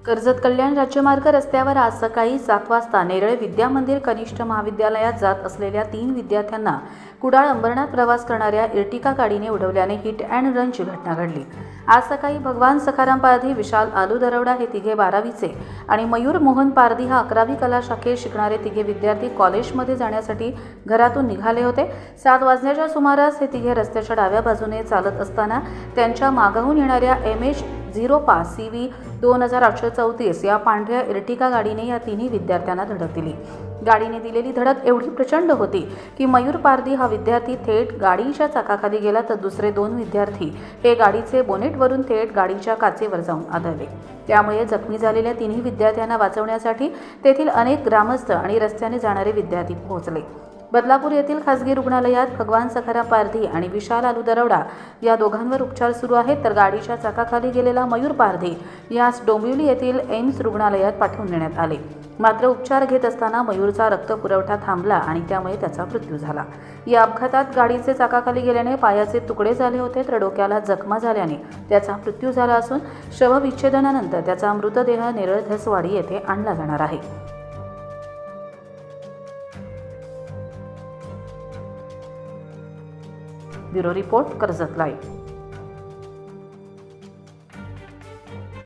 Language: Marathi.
कर्जत कल्याण राज्यमार्ग रस्त्यावर आज सकाळी 7 वाजता नेरळ विद्या मंदिर कनिष्ठ महाविद्यालयात जात असलेल्या 3 विद्यार्थ्यांना कुडाळ अंबरनाथ प्रवास करणाऱ्या इर्टिका गाडीने उडवल्याने हिट अँड रनची घटना घडली। आज सकाळी भगवान सखाराम पारधी, विशाल आलू दरवडा हे तिघे 12वीचे आणि मयूर मोहन पारधी हा 11वी कला शाखेत शिकणारे तिघे विद्यार्थी कॉलेजमध्ये जाण्यासाठी घरातून निघाले होते। 7 वाजण्याच्या सुमारास हे तिघे रस्त्याच्या डाव्या बाजूने चालत असताना त्यांच्या मागून येणाऱ्या MH05 CV 2834 या पांढऱ्या इर्टिका गाडीने या तिन्ही विद्यार्थ्यांना धडक दिली। गाडीने दिलेली धडक एवढी प्रचंड होती की मयूर पारधी हा विद्यार्थी थेट गाडीच्या चाकाखाली गेला, तर दुसरे 2 विद्यार्थी हे गाडीचे बोनेटवरून थेट गाडीच्या काचेवर जाऊन आदळले। त्यामुळे जखमी झालेल्या तिन्ही विद्यार्थ्यांना वाचवण्यासाठी तेथील अनेक ग्रामस्थ आणि रस्त्याने जाणारे विद्यार्थी पोहोचले। बदलापूर येथील खासगी रुग्णालयात भगवान सखाराम पारधी आणि विशाल आलू दरवडा या दोघांवर उपचार सुरू आहेत, तर गाडीच्या चाकाखाली गेलेला मयूर पारधी यास डोंबिवली येथील एम्स रुग्णालयात पाठवून देण्यात आले। मात्र उपचार घेत असताना मयूरचा रक्तपुरवठा थांबला आणि त्यामुळे त्याचा मृत्यू झाला। या अपघातात गाडीचे चाकाखाली गेल्याने पायाचे तुकडे झाले होते, तर डोक्याला जखमा झाल्याने त्याचा मृत्यू झाला असून शवविच्छेदनानंतर त्याचा मृतदेह नेरळ धसवाडी येथे आणला जाणार आहे। Bureau report, Karjat live.